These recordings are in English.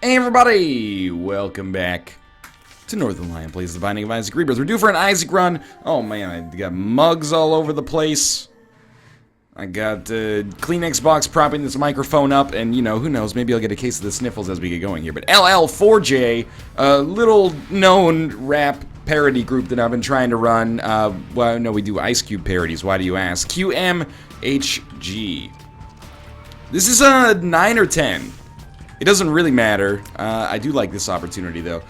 Hey everybody! Welcome back to Northern Lion Plays The Binding of Isaac Rebirth. We're due for an Isaac run. Oh man, I got mugs all over the place. I got Kleenex box propping this microphone up, and you know, who knows, maybe I'll get a case of the sniffles as we get going here. But LL4J, a little known rap parody group that I've been trying to run. Well, no, we do Ice Cube parodies, why do you ask? QMHG. This is a 9 or 10. It doesn't really matter. I do like this opportunity though.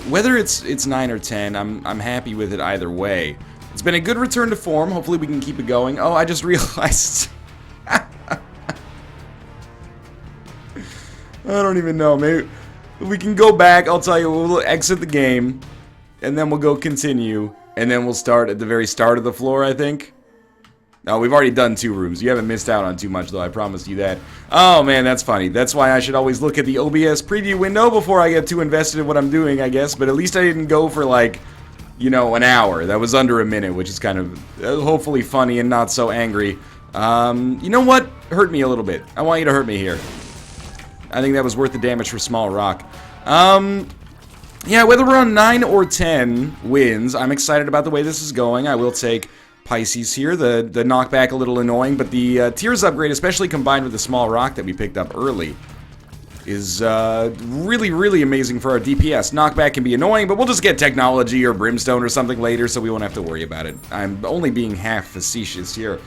Whether it's 9 or 10, I'm happy with it either way. It's been a good return to form. Hopefully we can keep it going. Oh, I just realized. I don't even know. Maybe we can go back. I'll tell you. We'll exit the game, and then we'll go continue, and then we'll start at the very start of the floor, I think. No, we've already done 2 rooms. You haven't missed out on too much, though. I promise you that. Oh, man, that's funny. That's why I should always look at the OBS preview window before I get too invested in what I'm doing, I guess. But at least I didn't go for, like, you know, an hour. That was under a minute, which is kind of hopefully funny and not so angry. You know what? Hurt me a little bit. I want you to hurt me here. I think that was worth the damage for small rock. Yeah, whether we're on 9 or 10 wins, I'm excited about the way this is going. I will take Pisces here. The knockback a little annoying, but the Tears upgrade, especially combined with the small rock that we picked up early, is really, really amazing for our DPS. Knockback can be annoying, but we'll just get technology or brimstone or something later, so we won't have to worry about it. I'm only being half facetious here.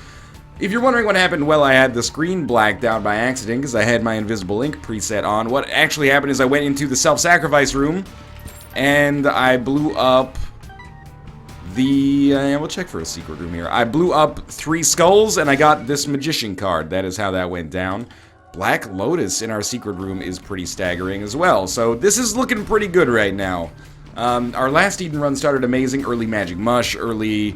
If you're wondering what happened, well, I had the screen blacked out by accident because I had my invisible ink preset on. What actually happened is I went into the self-sacrifice room, and I blew up we'll check for a secret room here. I blew up 3 skulls, and I got this magician card. That is how that went down. Black Lotus in our secret room is pretty staggering as well. So this is looking pretty good right now. Our last Eden run started amazing. Early Magic Mush, early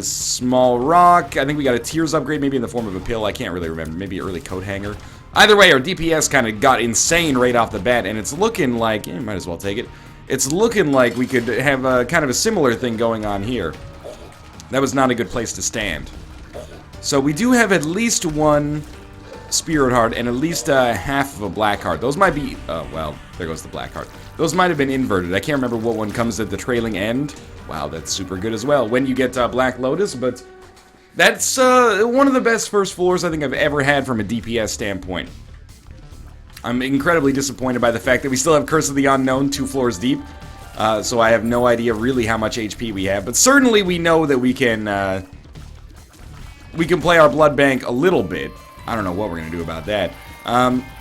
Small Rock. I think we got a Tears upgrade, maybe in the form of a pill. I can't really remember. Maybe early Coat Hanger. Either way, our DPS kind of got insane right off the bat, and it's looking like... might as well take it. It's looking like we could have a kind of a similar thing going on here. That was not a good place to stand. So we do have at least 1 Spirit Heart and at least half of a Black Heart. Those might be... oh, well, there goes the Black Heart. Those might have been inverted. I can't remember what one comes at the trailing end. Wow, that's super good as well. When you get Black Lotus, but that's one of the best first floors I think I've ever had from a DPS standpoint. I'm incredibly disappointed by the fact that we still have Curse of the Unknown 2 floors deep. So I have no idea really how much HP we have. But certainly we know that we can play our blood bank a little bit. I don't know what we're going to do about that.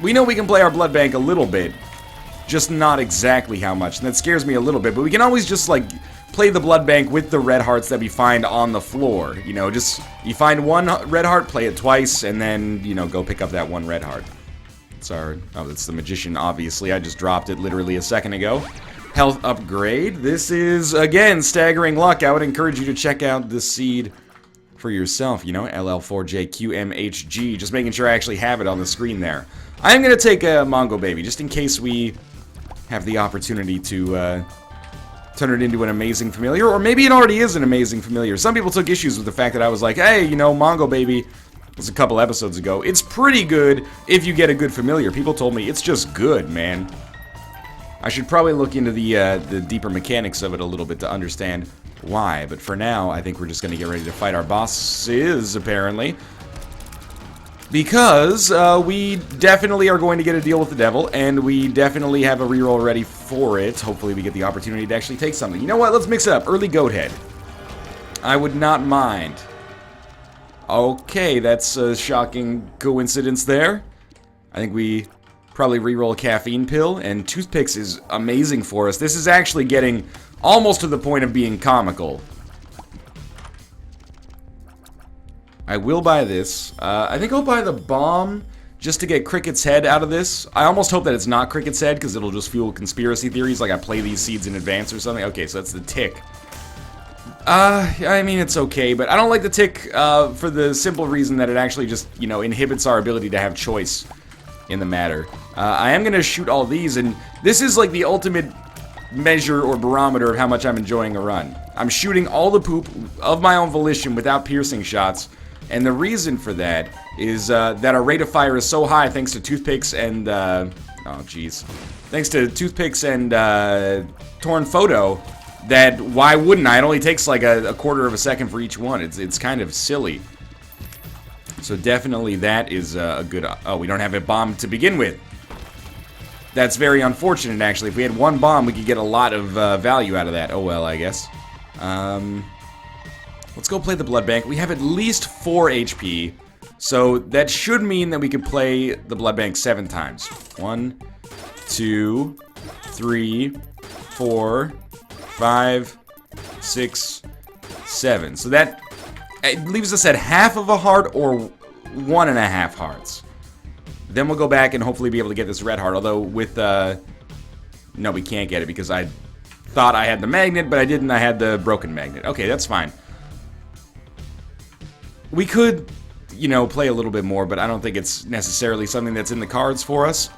We know we can play our blood bank a little bit. Just not exactly how much. And that scares me a little bit. But we can always just, like, play the blood bank with the red hearts that we find on the floor. You know, just, you find 1 red heart, play it twice, and then, you know, go pick up that 1 red heart. Oh, that's the magician, obviously. I just dropped it literally a second ago. Health upgrade. This is, again, staggering luck. I would encourage you to check out the seed for yourself, you know, LL4J QMHG. Just making sure I actually have it on the screen there. I am going to take a Mongo Baby, just in case we have the opportunity to turn it into an amazing familiar, or maybe it already is an amazing familiar. Some people took issues with the fact that I was like, hey, you know, Mongo Baby... it was a couple episodes ago. It's pretty good if you get a good familiar. People told me it's just good, man. I should probably look into the deeper mechanics of it a little bit to understand why. But for now, I think we're just going to get ready to fight our bosses, apparently. Because we definitely are going to get a deal with the devil, and we definitely have a reroll ready for it. Hopefully we get the opportunity to actually take something. You know what? Let's mix it up. Early Goat Head. I would not mind. Okay, that's a shocking coincidence there. I think we probably reroll a caffeine pill, and toothpicks is amazing for us. This is actually getting almost to the point of being comical. I will buy this. I think I'll buy the bomb just to get Cricket's head out of this. I almost hope that it's not Cricket's head, because it'll just fuel conspiracy theories, like I play these seeds in advance or something. Okay, so that's the tick. I mean, it's okay, but I don't like the tick, for the simple reason that it actually just, you know, inhibits our ability to have choice in the matter. I am gonna shoot all these, and this is like the ultimate measure or barometer of how much I'm enjoying a run. I'm shooting all the poop of my own volition without piercing shots, And the reason for that is that our rate of fire is so high thanks to toothpicks and Oh, jeez. Thanks to toothpicks and torn photo, that why wouldn't I? It only takes like a quarter of a second for each one. It's kind of silly. So definitely that is a good... Oh, we don't have a bomb to begin with. That's very unfortunate, actually. If we had one bomb, we could get a lot of value out of that. Oh, well, I guess. Let's go play the blood bank. We have at least 4 HP. So that should mean that we could play the blood bank 7 times. 1, 2, 3, 4, 5, 6, 7. So that it leaves us at half of a heart or 1.5 hearts. Then we'll go back and hopefully be able to get this red heart. Although with no, we can't get it because I thought I had the magnet, but I didn't. I had the broken magnet. Okay, that's fine. We could, you know, play a little bit more, but I don't think it's necessarily something that's in the cards for us.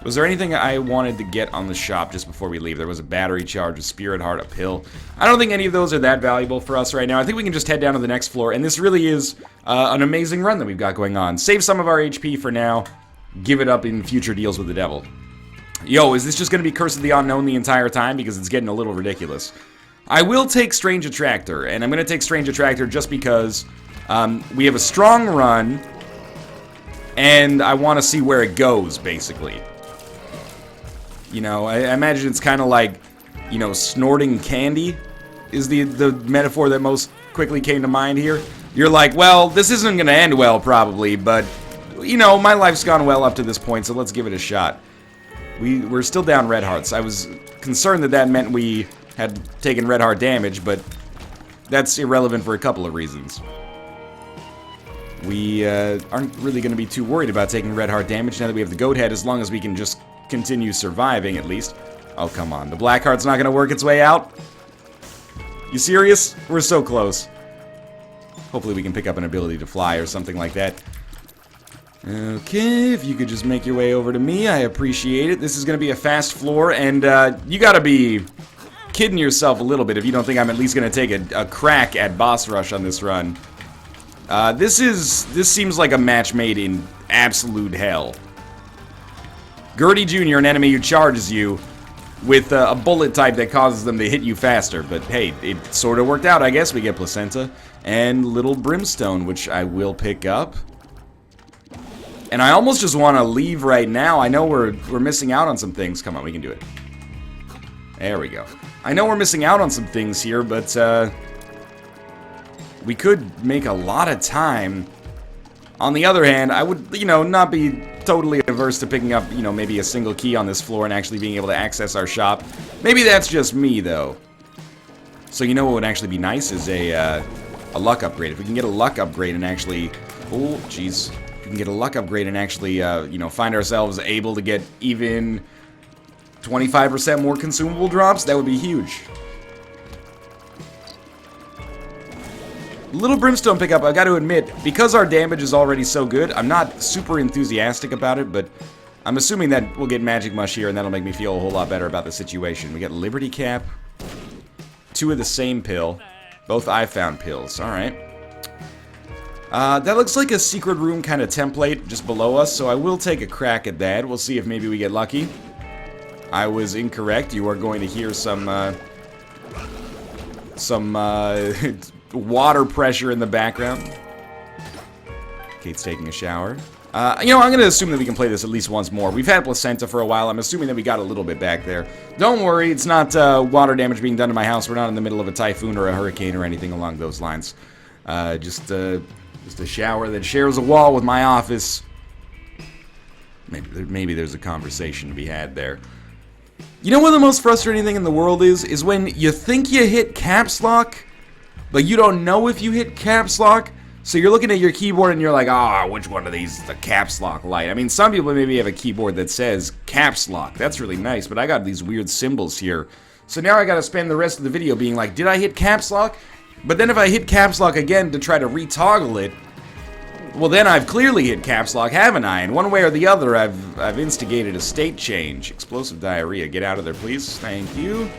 Was there anything I wanted to get on the shop just before we leave? There was a battery charge, a spirit heart, a pill. I don't think any of those are that valuable for us right now. I think we can just head down to the next floor, and this really is an amazing run that we've got going on. Save some of our HP for now. Give it up in future deals with the devil. Yo, is this just going to be Curse of the Unknown the entire time? Because it's getting a little ridiculous. I will take Strange Attractor, and I'm going to take Strange Attractor just because we have a strong run, and I want to see where it goes, basically. You know, I imagine it's kind of like, you know, snorting candy is the metaphor that most quickly came to mind here. You're like, well, this isn't going to end well, probably, but, you know, my life's gone well up to this point, so let's give it a shot. We're still down red hearts. I was concerned that that meant we had taken red heart damage, but that's irrelevant for a couple of reasons. We aren't really going to be too worried about taking red heart damage now that we have the goat head, as long as we can just continue surviving, at least. Oh, come on. The black heart's not going to work its way out? You serious? We're so close. Hopefully we can pick up an ability to fly or something like that. Okay, if you could just make your way over to me, I appreciate it. This is going to be a fast floor, and you got to be kidding yourself a little bit if you don't think I'm at least going to take a crack at boss rush on this run. This seems like a match made in absolute hell. Gertie Jr., an enemy who charges you with a bullet type that causes them to hit you faster. But hey, it sort of worked out, I guess. We get Placenta and Little Brimstone, which I will pick up. And I almost just want to leave right now. I know we're missing out on some things. Come on, we can do it. There we go. I know we're missing out on some things here, but we could make a lot of time. On the other hand, I would, you know, not be totally averse to picking up, you know, maybe a single key on this floor and actually being able to access our shop. Maybe that's just me, though. So you know what would actually be nice is a luck upgrade. If we can get a luck upgrade and actually... Oh, jeez. If we can get a luck upgrade and actually, you know, find ourselves able to get even 25% more consumable drops, that would be huge. Little Brimstone pickup, I got to admit, because our damage is already so good, I'm not super enthusiastic about it, but I'm assuming that we'll get Magic Mush here, and that'll make me feel a whole lot better about the situation. We got Liberty Cap, 2 of the same pill, both I found pills, alright. That looks like a secret room kind of template just below us, so I will take a crack at that. We'll see if maybe we get lucky. I was incorrect. You are going to hear some water pressure in the background. Kate's taking a shower. You know, I'm going to assume that we can play this at least once more. We've had Placenta for a while. I'm assuming that we got a little bit back there. Don't worry, it's not water damage being done to my house. We're not in the middle of a typhoon or a hurricane or anything along those lines. Just a shower that shares a wall with my office. Maybe there's a conversation to be had there. You know what the most frustrating thing in the world is when you think you hit caps lock, but you don't know if you hit caps lock, so you're looking at your keyboard and you're like, which one of these is the caps lock light? I mean, some people maybe have a keyboard that says caps lock. That's really nice, but I got these weird symbols here. So now I gotta spend the rest of the video being like, did I hit caps lock? But then if I hit caps lock again to try to retoggle it, well then I've clearly hit caps lock, haven't I? And one way or the other, I've instigated a state change. Explosive diarrhea, get out of there, please. Thank you.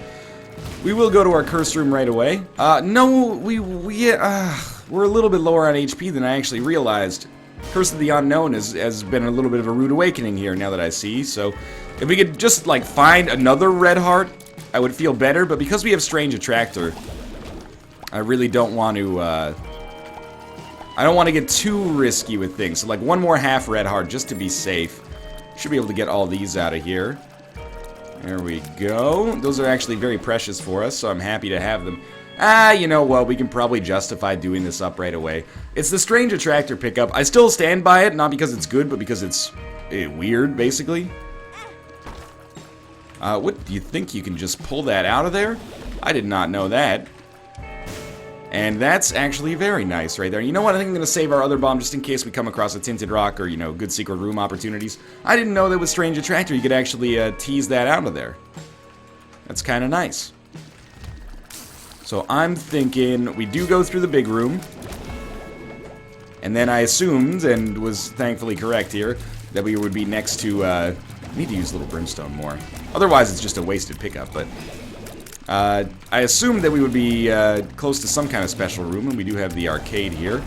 We will go to our curse room right away. No, we're a little bit lower on HP than I actually realized. Curse of the Unknown has been a little bit of a rude awakening here now that I see. So if we could just, like, find another red heart, I would feel better. But because we have Strange Attractor, I really don't want to, I don't want to get too risky with things. So, like, one more half red heart just to be safe. Should be able to get all these out of here. There we go. Those are actually very precious for us, so I'm happy to have them. You know what? We can probably justify doing this up right away. It's the Strange Attractor pickup. I still stand by it, not because it's good, but because it's weird, basically. What, do you think you can just pull that out of there? I did not know that. And that's actually very nice right there. You know what? I think I'm going to save our other bomb just in case we come across a Tinted Rock or, you know, good secret room opportunities. I didn't know that with Strange Attractor you could actually tease that out of there. That's kind of nice. So I'm thinking we do go through the big room. And then I assumed, and was thankfully correct here, that we would be next to, I need to use Little Brimstone more. Otherwise it's just a wasted pickup, but... I assumed that we would be close to some kind of special room, and we do have the arcade here.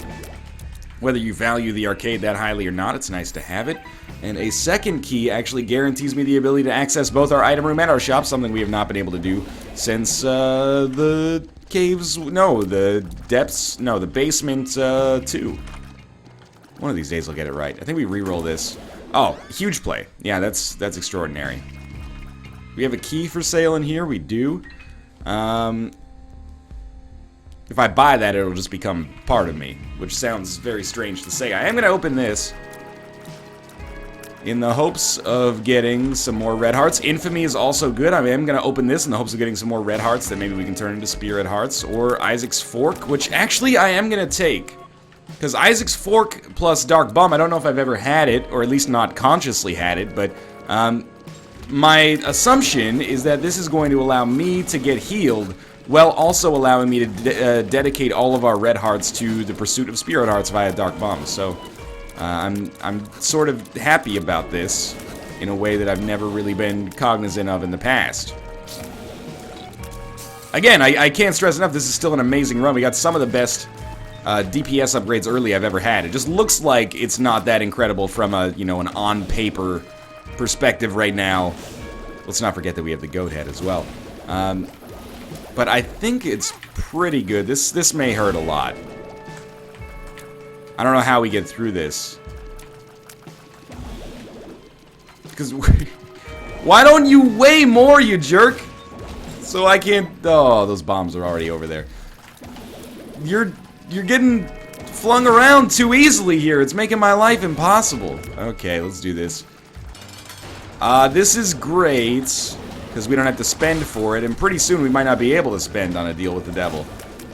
Whether you value the arcade that highly or not, it's nice to have it. And a second key actually guarantees me the ability to access both our item room and our shop, something we have not been able to do since the caves, no, the depths, no, the basement 2. One of these days I'll get it right. I think we re-roll this. Oh, huge play. Yeah, that's extraordinary. We have a key for sale in here, we do. If I buy that, it'll just become part of me, which sounds very strange to say. I am going to open this in the hopes of getting some more red hearts. Infamy is also good. I am going to open this in the hopes of getting some more red hearts that maybe we can turn into spirit hearts, or Isaac's Fork, which actually I am going to take. Because Isaac's Fork plus Dark Bum, I don't know if I've ever had it, or at least not consciously had it, but my assumption is that this is going to allow me to get healed while also allowing me to dedicate all of our red hearts to the pursuit of spirit hearts via Dark Bomb. So I'm sort of happy about this in a way that I've never really been cognizant of in the past. Again, I can't stress enough, this is still an amazing run. We got some of the best DPS upgrades early I've ever had. It just looks like it's not that incredible from a, you know, an on-paper perspective right now. Let's not forget that we have the goat head as well. But I think it's pretty good. This may hurt a lot. I don't know how we get through this. Because why don't you weigh more, you jerk? So I can't. Oh, those bombs are already over there. You're getting flung around too easily here. It's making my life impossible. Okay, let's do this. This is great, because we don't have to spend for it, and pretty soon we might not be able to spend on a deal with the devil.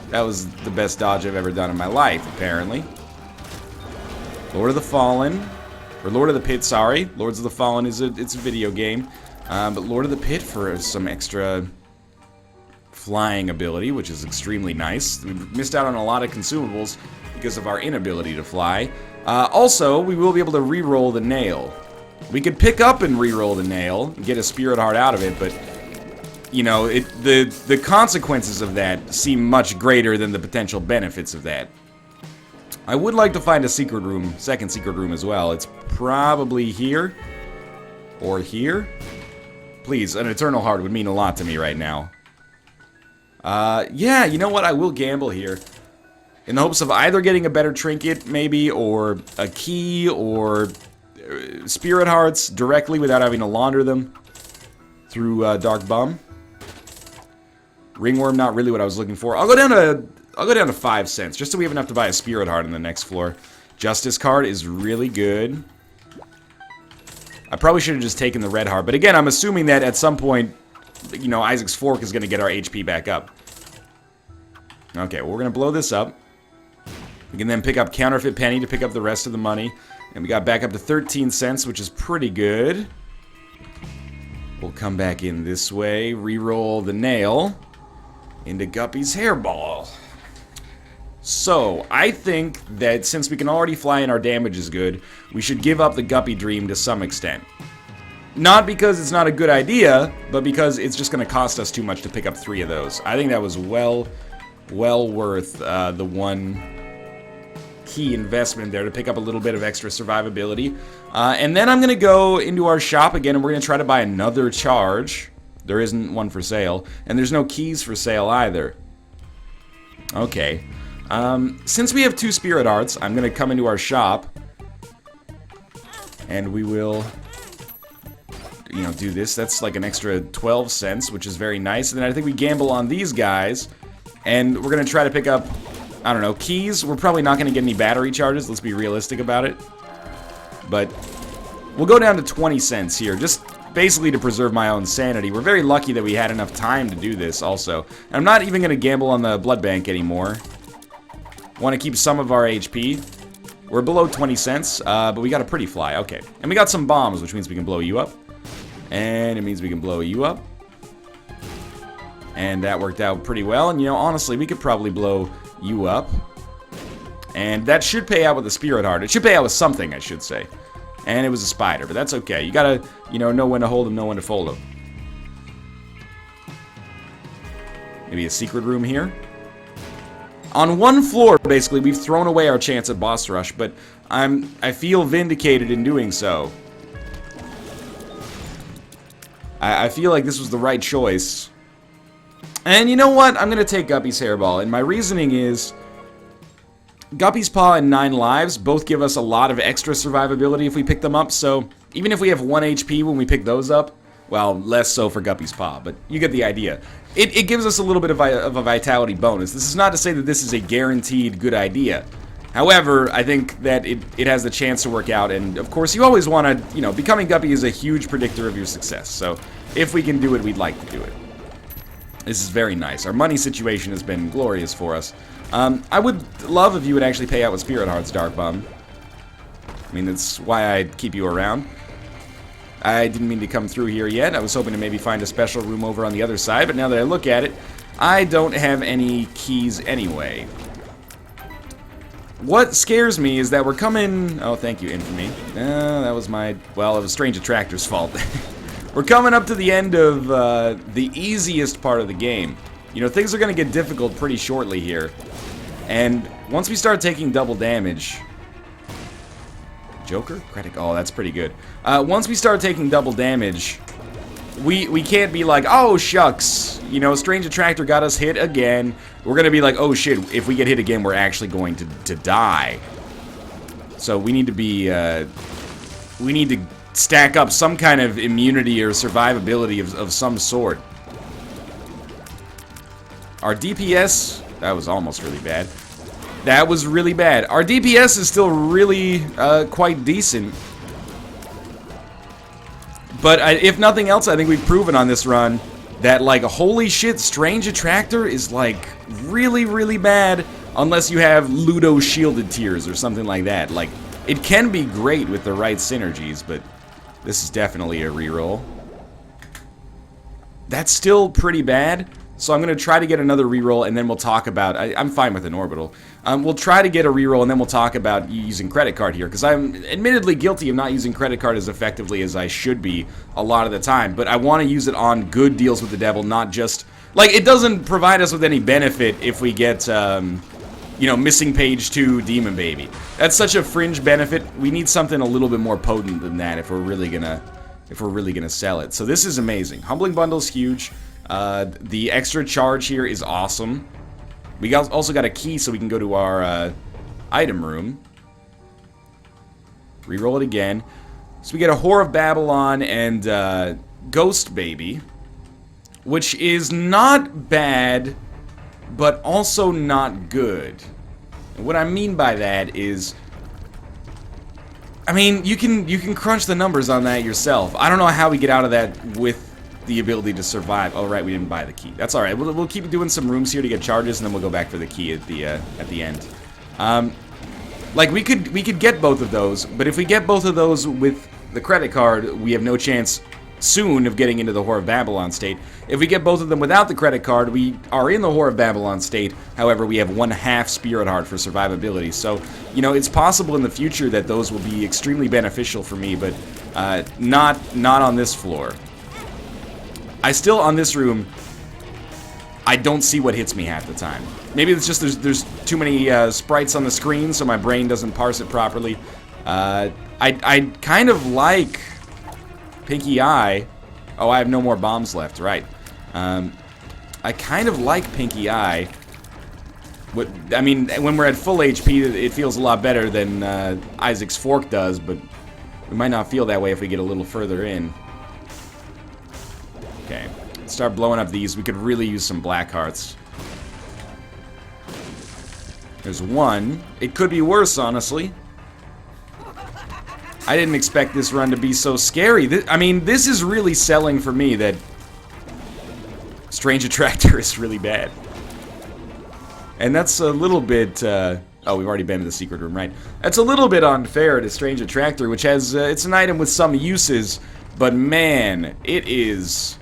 That was the best dodge I've ever done in my life, apparently. Lord of the Fallen, or Lord of the Pit, sorry. Lords of the Fallen it's a video game, but Lord of the Pit for some extra flying ability, which is extremely nice. We missed out on a lot of consumables because of our inability to fly. Also, we will be able to re-roll the nail. We could pick up and re-roll the nail and get a spirit heart out of it, but you know, the consequences of that seem much greater than the potential benefits of that. I would like to find a secret room, second secret room as well. It's probably here or here. Please, an eternal heart would mean a lot to me right now. Yeah, you know what? I will gamble here in the hopes of either getting a better trinket, maybe, or a key, or spirit hearts directly without having to launder them through Dark Bum. Ringworm, not really what I was looking for. I'll go down to 5 cents just so we have enough to buy a spirit heart in the next floor. Justice card is really good. I probably should have just taken the red heart, but again, I'm assuming that at some point, you know, Isaac's Fork is going to get our HP back up. Okay, well, we're going to blow this up. We can then pick up Counterfeit Penny to pick up the rest of the money. And we got back up to 13 cents, which is pretty good. We'll come back in this way, re-roll the nail into Guppy's hairball. So, I think that since we can already fly and our damage is good, we should give up the Guppy Dream to some extent. Not because it's not a good idea, but because it's just going to cost us too much to pick up 3 of those. I think that was well worth the 1 key investment there to pick up a little bit of extra survivability. And then I'm going to go into our shop again, and we're going to try to buy another charge. There isn't one for sale, and there's no keys for sale either. Okay. Since we have 2 spirit hearts, I'm going to come into our shop, and we will, you know, do this. That's like an extra 12 cents, which is very nice. And then I think we gamble on these guys, and we're going to try to pick up, I don't know, keys. We're probably not going to get any battery charges. Let's be realistic about it. But we'll go down to 20 cents here, just basically to preserve my own sanity. We're very lucky that we had enough time to do this also. And I'm not even going to gamble on the blood bank anymore. Want to keep some of our HP. We're below 20 cents, but we got a pretty fly. Okay. And we got some bombs, which means we can blow you up. And it means we can blow you up. And that worked out pretty well. And, you know, honestly, we could probably blow you up. And that should pay out with a spirit heart. It should pay out with something, I should say. And it was a spider, but that's okay. You gotta, you know when to hold them, know when to fold them. Maybe a secret room here. On one floor, basically, we've thrown away our chance at boss rush, but I feel vindicated in doing so. I feel like this was the right choice. And you know what? I'm gonna take Guppy's hairball, and my reasoning is Guppy's Paw and 9 lives both give us a lot of extra survivability if we pick them up, so even if we have 1 HP when we pick those up, well, less so for Guppy's Paw, but you get the idea. It gives us a little bit of a vitality bonus. This is not to say that this is a guaranteed good idea. However, I think that it has the chance to work out, and of course you always want to, you know, becoming Guppy is a huge predictor of your success, so if we can do it, we'd like to do it. This is very nice. Our money situation has been glorious for us. I would love if you would actually pay out with Spirit Hearts, Dark Bum. I mean, that's why I keep you around. I didn't mean to come through here yet. I was hoping to maybe find a special room over on the other side, but now that I look at it, I don't have any keys anyway. What scares me is that we're coming... Oh, thank you, Infamy. That was my... Well, it was Strange Attractor's fault. We're coming up to the end of the easiest part of the game. You know, things are going to get difficult pretty shortly here. And once we start taking double damage... Joker? Critic? Oh, that's pretty good. Once we start taking double damage, we can't be like, oh, shucks, you know, Strange Attractor got us hit again. We're going to be like, oh, shit, if we get hit again, we're actually going to die. So we need to be, we need to stack up some kind of immunity or survivability of some sort. Our DPS, that was almost really bad. That was really bad. Our DPS is still really quite decent. But if nothing else, I think we've proven on this run that, like, holy shit, Strange Attractor is, like, really, really bad unless you have Ludo Shielded Tears or something like that. Like, it can be great with the right synergies, but this is definitely a reroll. That's still pretty bad. So I'm going to try to get another reroll, and then we'll talk about... I'm fine with an orbital. We'll try to get a reroll, and then we'll talk about using credit card here, because I'm admittedly guilty of not using credit card as effectively as I should be a lot of the time, but I want to use it on good deals with the devil, not just... Like, it doesn't provide us with any benefit if we get, you know, missing page 2 Demon Baby. That's such a fringe benefit. We need something a little bit more potent than that if we're really gonna sell it. So this is amazing. Humbling Bundle's huge. The extra charge here is awesome. We also got a key so we can go to our item room. Reroll it again. So we get a Whore of Babylon and Ghost Baby, which is not bad, but also not good. And what I mean by that is, I mean, you can crunch the numbers on that yourself. I don't know how we get out of that with the ability to survive. Oh, right, we didn't buy the key. That's all right. We'll keep doing some rooms here to get charges, and then we'll go back for the key at the end. Like, we could get both of those, but if we get both of those with the credit card, we have no chance soon of getting into the Whore of Babylon state. If we get both of them without the credit card, we are in the Whore of Babylon state. However, we have 1/2 Spirit Heart for survivability. So, you know, it's possible in the future that those will be extremely beneficial for me, but not on this floor. I still, on this room, I don't see what hits me half the time. Maybe it's just there's too many sprites on the screen, so my brain doesn't parse it properly. I kind of like Pinky Eye. Oh, I have no more bombs left, right. I kind of like Pinky Eye. I mean, when we're at full HP, it feels a lot better than Isaac's Fork does, but we might not feel that way if we get a little further in. Okay, let's start blowing up these. We could really use some black hearts. There's one. It could be worse, honestly. I didn't expect this run to be so scary. I mean, this is really selling for me that Strange Attractor is really bad. And that's a little bit, oh, we've already been to the secret room, right? That's a little bit unfair to Strange Attractor, which has, it's an item with some uses, but man, it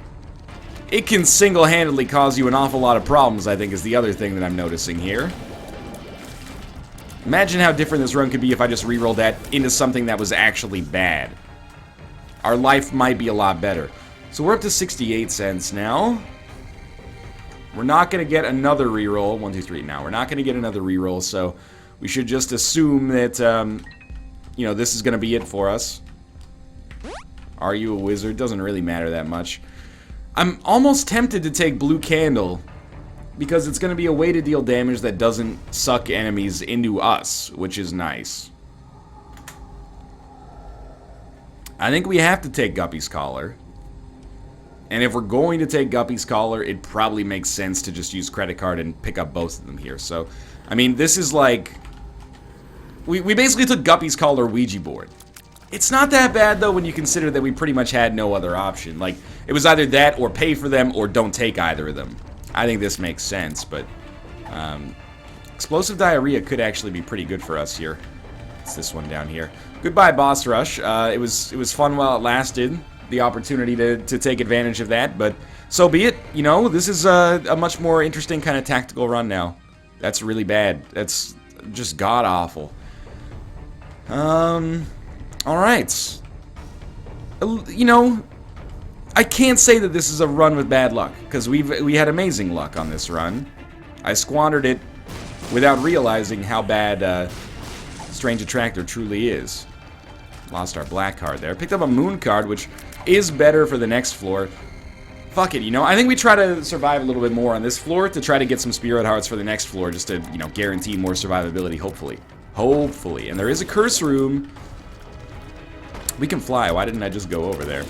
can single-handedly cause you an awful lot of problems, I think, is the other thing that I'm noticing here. Imagine how different this run could be if I just rerolled that into something that was actually bad. Our life might be a lot better. So we're up to 68 cents now. We're not going to get another reroll. 1, 2, 3 now. We're not going to get another reroll, so we should just assume that, you know, this is going to be it for us. Are you a wizard? Doesn't really matter that much. I'm almost tempted to take Blue Candle, because it's going to be a way to deal damage that doesn't suck enemies into us, which is nice. I think we have to take Guppy's Collar. And if we're going to take Guppy's Collar, it probably makes sense to just use credit card and pick up both of them here. So, I mean, this is like... We basically took Guppy's Collar Ouija board. It's not that bad, though, when you consider that we pretty much had no other option. Like, it was either that or pay for them or don't take either of them. I think this makes sense, but... Explosive Diarrhea could actually be pretty good for us here. It's this one down here. Goodbye, Boss Rush. It was fun while it lasted. The opportunity to take advantage of that, but so be it. You know, this is a much more interesting kind of tactical run now. That's really bad. That's just god-awful. Alright. You know, I can't say that this is a run with bad luck, because we had amazing luck on this run. I squandered it without realizing how bad Strange Attractor truly is. Lost our black card there. Picked up a moon card, which is better for the next floor. Fuck it, you know, I think we try to survive a little bit more on this floor to try to get some spirit hearts for the next floor, just to, you know, guarantee more survivability, hopefully. Hopefully. And there is a curse room. We can fly. Why didn't I just go over there?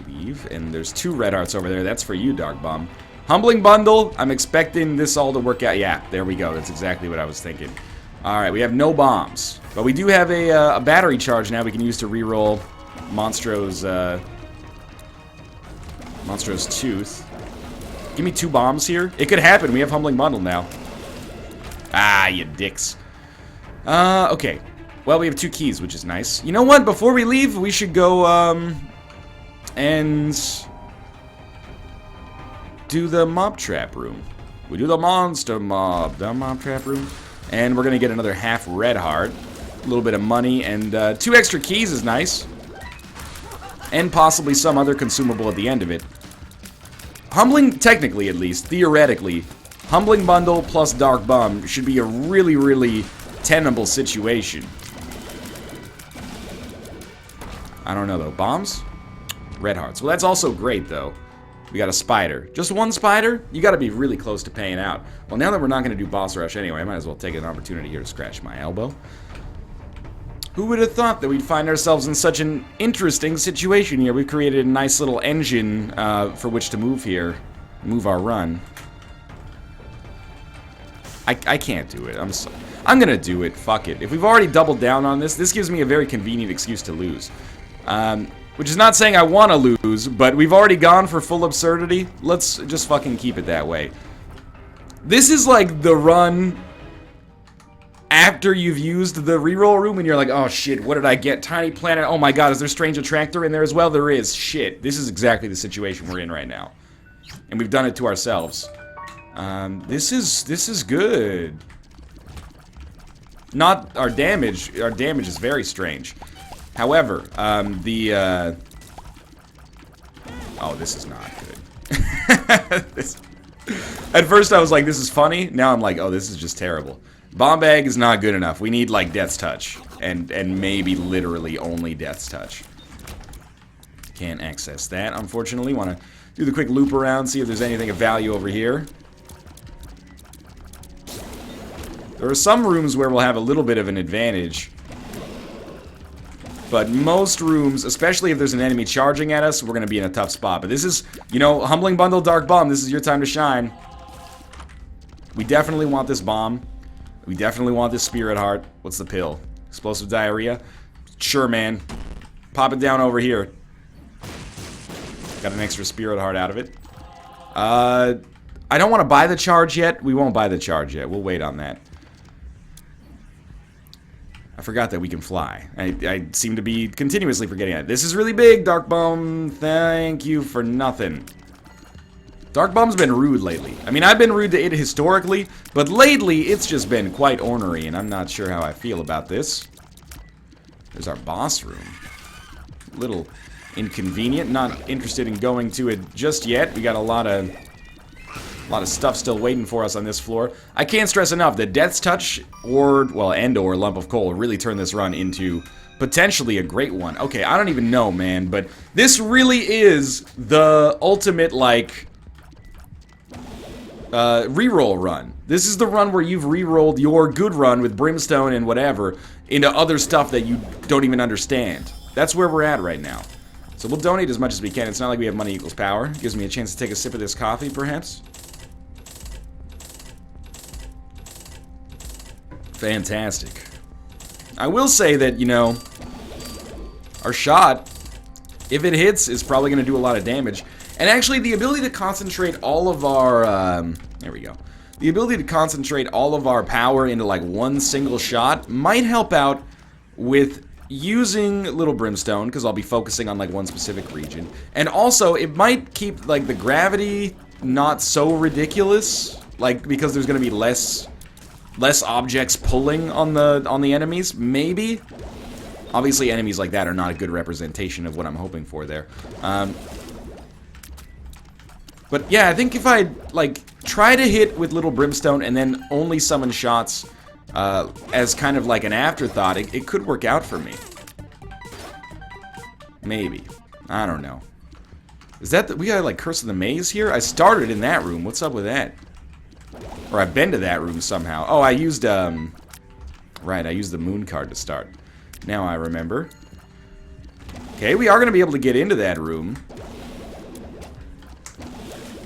Leave. And there's 2 red hearts over there. That's for you, Dark Bomb. Humbling Bundle. I'm expecting this all to work out. Yeah, there we go. That's exactly what I was thinking. Alright, we have no bombs. But we do have a battery charge now we can use to reroll Monstro's Tooth. Give me 2 bombs here. It could happen. We have Humbling Bundle now. Ah, you dicks. Okay. Well, we have 2 keys, which is nice. You know what? Before we leave, we should go, and do the mob trap room. We do the monster mob. The mob trap room. And we're going to get another half red heart. A little bit of money, and 2 extra keys is nice. And possibly some other consumable at the end of it. Humbling, technically at least, theoretically, Humbling Bundle plus Dark Bomb should be a really, really tenable situation. I don't know, though. Bombs? Red hearts. Well, that's also great, though. We got a spider. Just 1 spider? You gotta be really close to paying out. Well, now that we're not gonna do boss rush anyway, I might as well take an opportunity here to scratch my elbow. Who would have thought that we'd find ourselves in such an interesting situation here? We've created a nice little engine for which to move here. Move our run. I can't do it. I'm gonna do it. Fuck it. If we've already doubled down on this, this gives me a very convenient excuse to lose. Which is not saying I want to lose, but we've already gone for full absurdity. Let's just fucking keep it that way. This is like the run after you've used the reroll room and you're like, oh shit, what did I get? Tiny Planet, oh my god, is there Strange Attractor in there as well? There is. Shit. This is exactly the situation we're in right now. And we've done it to ourselves. This is good. Not our damage. Our damage is very strange. However, oh, this is not good. At first I was like, this is funny. Now I'm like, oh, this is just terrible. Bomb bag is not good enough. We need, like, Death's Touch. And maybe literally only Death's Touch. Can't access that, unfortunately. Want to do the quick loop around, see if there's anything of value over here. There are some rooms where we'll have a little bit of an advantage. But most rooms, especially if there's an enemy charging at us, we're going to be in a tough spot. But this is, you know, Humbling Bundle, Dark Bomb. This is your time to shine. We definitely want this bomb. We definitely want this Spirit Heart. What's the pill? Explosive Diarrhea? Sure, man. Pop it down over here. Got an extra Spirit Heart out of it. I don't want to buy the charge yet. We won't buy the charge yet. We'll wait on that. I forgot that we can fly. I seem to be continuously forgetting that. This is really big, Dark Bomb. Thank you for nothing. Dark Bomb's been rude lately. I mean, I've been rude to it historically, but lately it's just been quite ornery, and I'm not sure how I feel about this. There's our boss room. Little inconvenient. Not interested in going to it just yet. We got a lot of stuff still waiting for us on this floor. I can't stress enough that Death's Touch or Lump of Coal really turn this run into potentially a great one. Okay, I don't even know, man, but this really is the ultimate, like, reroll run. This is the run where you've rerolled your good run with Brimstone and whatever into other stuff that you don't even understand. That's where we're at right now. So we'll donate as much as we can. It's not like we have money equals power. It gives me a chance to take a sip of this coffee, perhaps. Fantastic. I will say that, you know, our shot, if it hits, is probably going to do a lot of damage. And actually, the ability to concentrate all of our, there we go. The ability to concentrate all of our power into, like, one single shot might help out with using Little Brimstone, because I'll be focusing on, like, one specific region. And also, it might keep, like, the gravity not so ridiculous, like, because there's going to be less objects pulling on the enemies, maybe. Obviously, enemies like that are not a good representation of what I'm hoping for there. But yeah, I think if I, like, try to hit with Little Brimstone and then only summon shots as kind of like an afterthought, it could work out for me. Maybe. I don't know. Is that we got, like, Curse of the Maze here? I started in that room. What's up with that? Or I've been to that room somehow. Oh, I used, right, I used the moon card to start. Now I remember. Okay, we are going to be able to get into that room.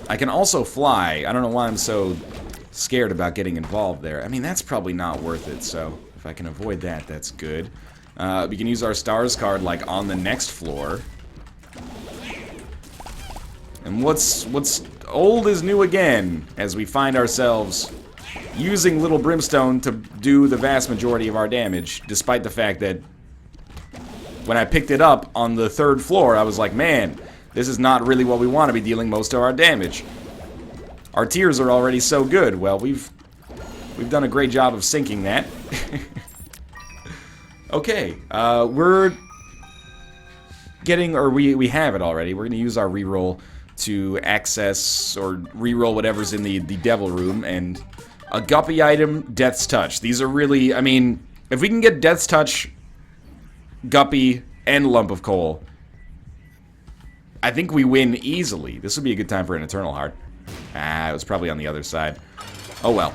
I can also fly. I don't know why I'm so scared about getting involved there. I mean, that's probably not worth it, so if I can avoid that, that's good. We can use our stars card, like, on the next floor. And what's old is new again, as we find ourselves using Little Brimstone to do the vast majority of our damage, despite the fact that when I picked it up on the 3rd floor, I was like, man, this is not really what we want to be dealing most of our damage. Our tiers are already so good. Well, we've done a great job of sinking that. Okay, we're getting, or we have it already. We're going to use our reroll to access or reroll whatever's in the devil room, and a guppy item, Death's Touch. These are really, I mean, if we can get Death's Touch, guppy, and lump of coal, I think we win easily. This would be a good time for an Eternal Heart. Ah, it was probably on the other side. Oh well.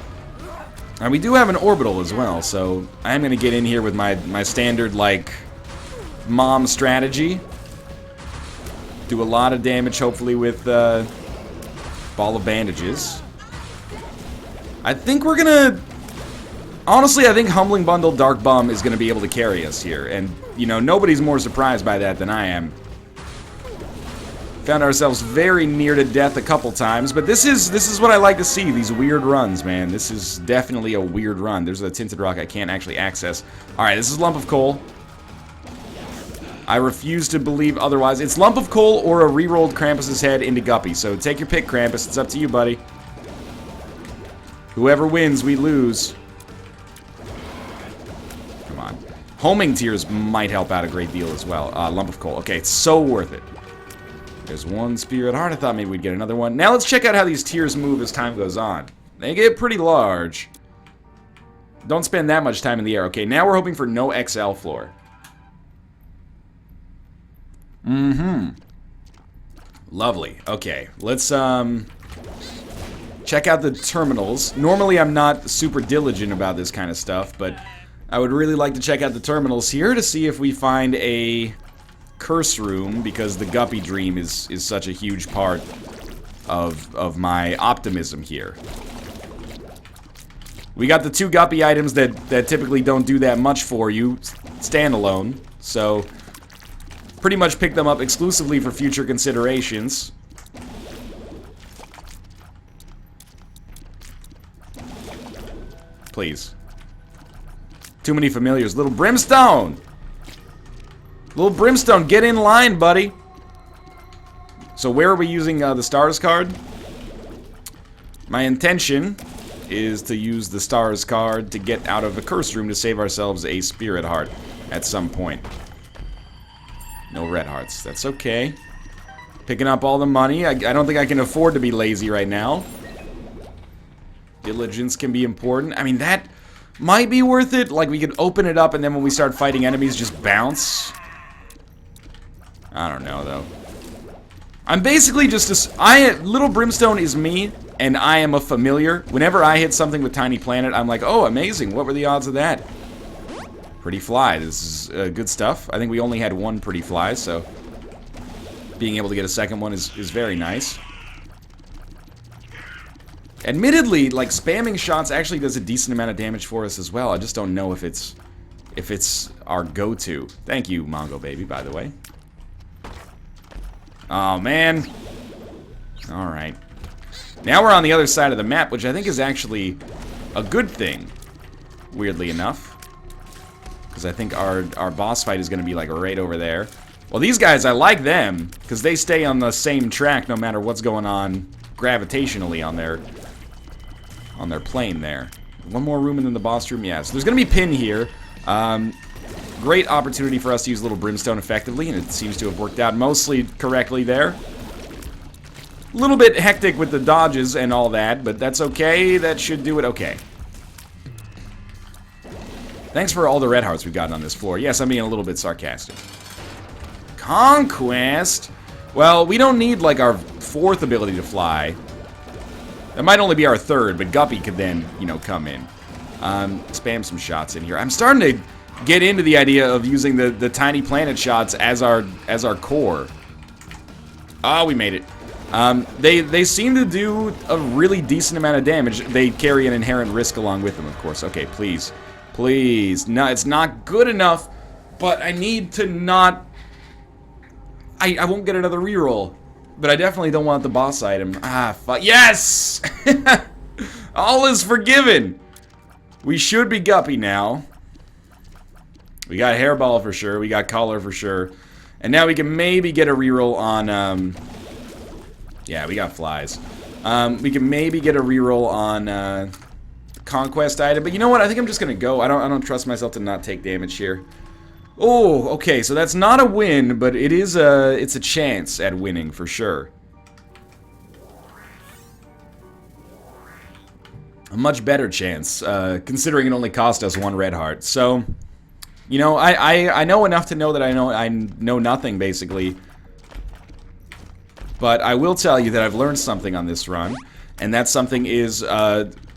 And we do have an orbital as well, so I'm gonna get in here with my standard, like, mom strategy. Do a lot of damage, hopefully, with Ball of Bandages. I think we're gonna... Honestly, I think Humbling Bundle Dark Bum is gonna be able to carry us here. And, you know, nobody's more surprised by that than I am. Found ourselves very near to death a couple times, but this is what I like to see, these weird runs, man. This is definitely a weird run. There's a Tinted Rock I can't actually access. Alright, this is Lump of Coal. I refuse to believe otherwise. It's Lump of Coal or a rerolled Krampus's head into Guppy. So take your pick, Krampus. It's up to you, buddy. Whoever wins, we lose. Come on. Homing Tears might help out a great deal as well. Lump of Coal. Okay, it's so worth it. There's one spirit heart. I thought maybe we'd get another one. Now let's check out how these tiers move as time goes on. They get pretty large. Don't spend that much time in the air. Okay, now we're hoping for no XL floor. Lovely. Okay, let's check out the terminals. Normally I'm not super diligent about this kind of stuff, but I would really like to check out the terminals here to see if we find a curse room, because the guppy dream is such a huge part of my optimism here. We got the 2 guppy items that typically don't do that much for you standalone, so pretty much pick them up exclusively for future considerations. Please. Too many familiars. Little Brimstone! Little Brimstone, get in line, buddy! So where are we using the stars card? My intention is to use the stars card to get out of a curse room to save ourselves a spirit heart at some point. No red hearts. That's okay. Picking up all the money. I don't think I can afford to be lazy right now. Diligence can be important. I mean, that might be worth it. Like, we could open it up and then when we start fighting enemies, just bounce. I don't know, though. I'm basically just Little Brimstone is me, and I am a familiar. Whenever I hit something with Tiny Planet, I'm like, oh, amazing. What were the odds of that? Pretty fly. This is good stuff. I think we only had 1 pretty fly, so being able to get a second one is very nice. Admittedly, like, spamming shots actually does a decent amount of damage for us as well. I just don't know if it's our go-to. Thank you, Mongo Baby, by the way. Oh, man. Alright. Now we're on the other side of the map, which I think is actually a good thing, weirdly enough. Because I think our boss fight is going to be, like, right over there. Well, these guys, I like them, because they stay on the same track no matter what's going on gravitationally on their plane there. One more room in the boss room? Yeah, so there's going to be Pin here. Great opportunity for us to use Little Brimstone effectively, and it seems to have worked out mostly correctly there. A little bit hectic with the dodges and all that, but that's okay. That should do it okay. Thanks for all the red hearts we've gotten on this floor. Yes, I'm being a little bit sarcastic. Conquest? Well, we don't need, like, our 4th ability to fly. That might only be our 3rd, but Guppy could then, you know, come in. Spam some shots in here. I'm starting to get into the idea of using the Tiny Planet shots as our core. Oh, we made it. They seem to do a really decent amount of damage. They carry an inherent risk along with them, of course. Okay, please. Please. No, it's not good enough, but I need to not... I won't get another reroll, but I definitely don't want the boss item. Ah, fuck. Yes! All is forgiven. We should be Guppy now. We got Hairball for sure. We got Collar for sure. And now we can maybe get a reroll on, yeah, we got flies. We can maybe get a reroll on, Conquest item. But you know what? I think I'm just gonna go. I don't trust myself to not take damage here. Oh, okay. So that's not a win, but it is it's a chance at winning for sure. A much better chance, considering it only cost us 1 red heart. So, you know, I know enough to know that I know nothing, basically. But I will tell you that I've learned something on this run, and that something is,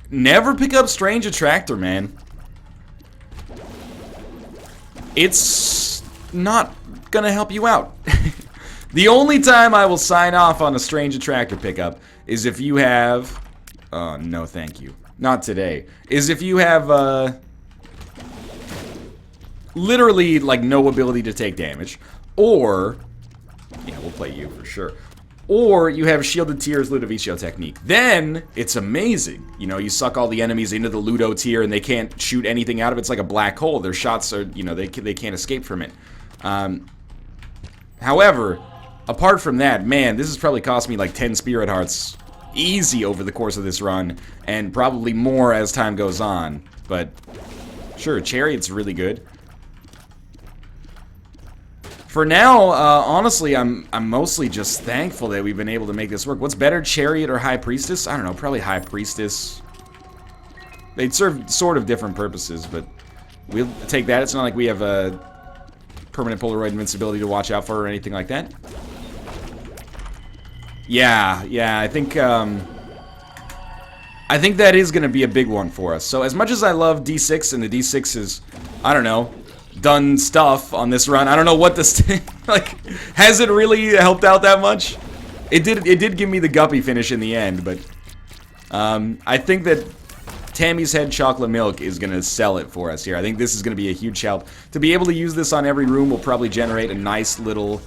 never pick up Strange Attractor, man. It's not gonna help you out. The only time I will sign off on a Strange Attractor pickup is if you have... Oh, no thank you. Not today. Is if you have, literally, like, no ability to take damage. Or... Yeah, we'll play you for sure. Or you have Shielded Tears Ludovicio technique. Then, it's amazing. You know, you suck all the enemies into the Ludo tier and they can't shoot anything out of it. It's like a black hole. Their shots are, you know, they can't escape from it. However, apart from that, man, this has probably cost me like 10 Spirit Hearts easy over the course of this run. And probably more as time goes on. But, sure, Chariot's really good. For now, honestly, I'm mostly just thankful that we've been able to make this work. What's better, Chariot or High Priestess? I don't know, probably High Priestess. They serve sort of different purposes, but we'll take that. It's not like we have a permanent Polaroid invincibility to watch out for or anything like that. Yeah, I think that is going to be a big one for us. So as much as I love D6, and the D6 is, I don't know, done stuff on this run. I don't know what this like. Has it really helped out that much? It did give me the guppy finish in the end, but I think that Tammy's Head Chocolate Milk is going to sell it for us here. I think this is going to be a huge help. To be able to use this on every room will probably generate a nice little,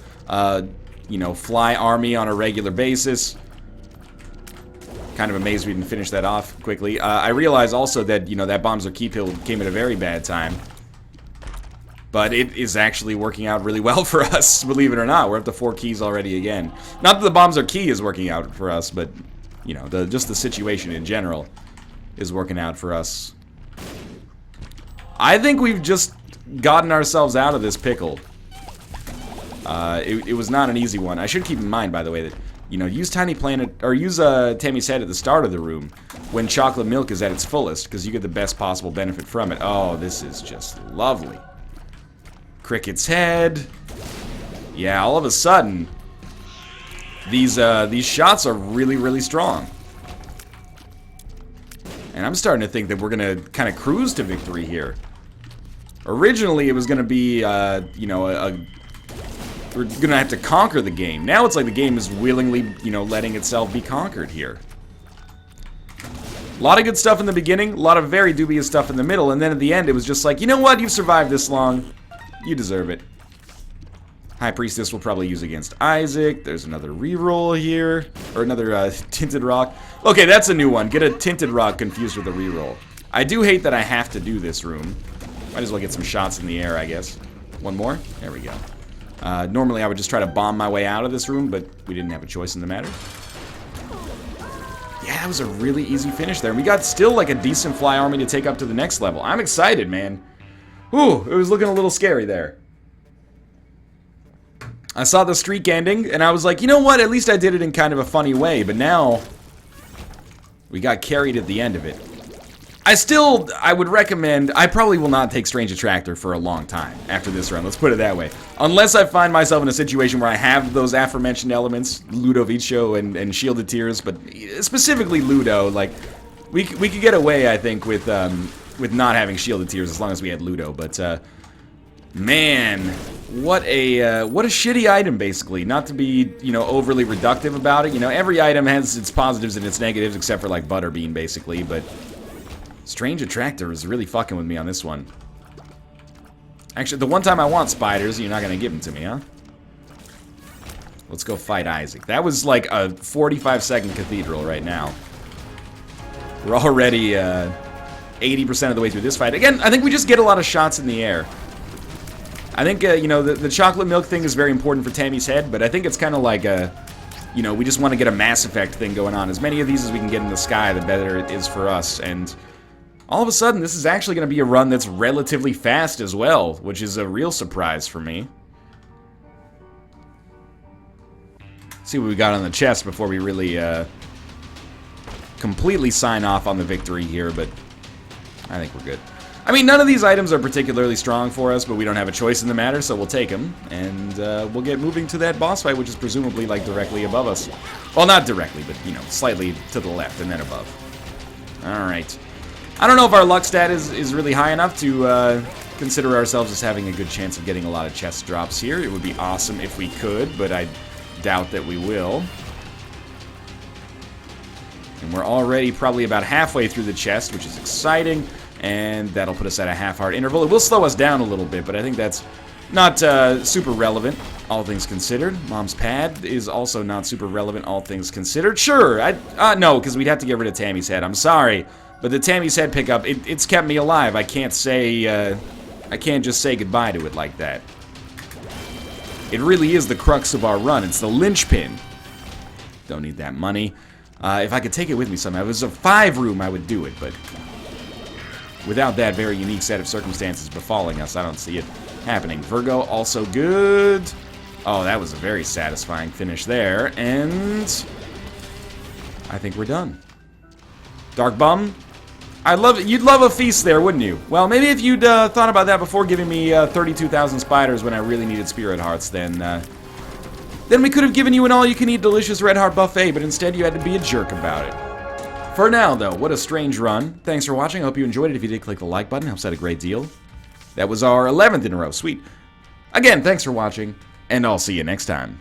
you know, fly army on a regular basis. Kind of amazed we didn't finish that off quickly. I realize also that, you know, that Bombs Are Keep hill came at a very bad time. But it is actually working out really well for us, believe it or not. We're up to 4 keys already again. Not that the Bombs Are Key is working out for us, but, you know, just the situation in general is working out for us. I think we've just gotten ourselves out of this pickle. It was not an easy one. I should keep in mind, by the way, that, you know, use Tiny Planet, or use Tammy's Head at the start of the room when Chocolate Milk is at its fullest, because you get the best possible benefit from it. Oh, this is just lovely. Cricket's Head. Yeah, all of a sudden, these shots are really, really strong. And I'm starting to think that we're going to kind of cruise to victory here. Originally, it was going to be, you know, we're going to have to conquer the game. Now it's like the game is willingly, you know, letting itself be conquered here. A lot of good stuff in the beginning, a lot of very dubious stuff in the middle, and then at the end it was just like, you know what, you've survived this long. You deserve it. High Priestess will probably use against Isaac. There's another reroll here. Or another Tinted Rock. Okay, that's a new one. Get a Tinted Rock confused with a reroll. I do hate that I have to do this room. Might as well get some shots in the air, I guess. One more? There we go. Normally I would just try to bomb my way out of this room, but we didn't have a choice in the matter. Yeah, that was a really easy finish there. And we got still like a decent fly army to take up to the next level. I'm excited, man. Ooh, it was looking a little scary there. I saw the streak ending, and I was like, you know what? At least I did it in kind of a funny way. But now, we got carried at the end of it. I would recommend, I probably will not take Strange Attractor for a long time after this run. Let's put it that way. Unless I find myself in a situation where I have those aforementioned elements, Ludovico and Shielded Tears, but specifically Ludo, like, we could get away, I think, with not having Shielded Tears as long as we had Ludo, but, man, what a shitty item, basically. Not to be, you know, overly reductive about it. You know, every item has its positives and its negatives, except for, like, Butterbean, basically, but Strange Attractor is really fucking with me on this one. Actually, the one time I want spiders, you're not gonna give them to me, huh? Let's go fight Isaac. That was like a 45-second Cathedral right now. We're already, 80% of the way through this fight. Again, I think we just get a lot of shots in the air. I think, you know, the chocolate milk thing is very important for Tammy's Head, but I think it's kind of like a, you know, we just want to get a Mass Effect thing going on. As many of these as we can get in the sky, the better it is for us. And all of a sudden, this is actually going to be a run that's relatively fast as well, which is a real surprise for me. Let's see what we got on the chest before we really completely sign off on the victory here, but I think we're good. I mean, none of these items are particularly strong for us, but we don't have a choice in the matter, so we'll take them. And we'll get moving to that boss fight, which is presumably, like, directly above us. Well, not directly, but, you know, slightly to the left and then above. Alright. I don't know if our luck stat is really high enough to consider ourselves as having a good chance of getting a lot of chest drops here. It would be awesome if we could, but I doubt that we will. And we're already probably about halfway through the chest, which is exciting. And that'll put us at a half-heart interval. It will slow us down a little bit, but I think that's not super relevant, all things considered. Mom's pad is also not super relevant, all things considered. Sure, no, because we'd have to get rid of Tammy's Head. I'm sorry, but the Tammy's Head pickup, it's kept me alive. I can't say, I can't just say goodbye to it like that. It really is the crux of our run. It's the linchpin. Don't need that money. If I could take it with me somehow, if it was a 5-room, I would do it, but without that very unique set of circumstances befalling us, I don't see it. happening. Virgo, also good. Oh, that was a very satisfying finish there. And I think we're done. Dark Bum. You'd love a feast there, wouldn't you? Well, maybe if you'd thought about that before giving me 32,000 spiders when I really needed spirit hearts, then we could have given you an all-you-can-eat delicious red heart buffet, but instead you had to be a jerk about it. For now, though, what a strange run. Thanks for watching. I hope you enjoyed it. If you did, click the like button. Helps out a great deal. That was our 11th in a row. Sweet. Again, thanks for watching, and I'll see you next time.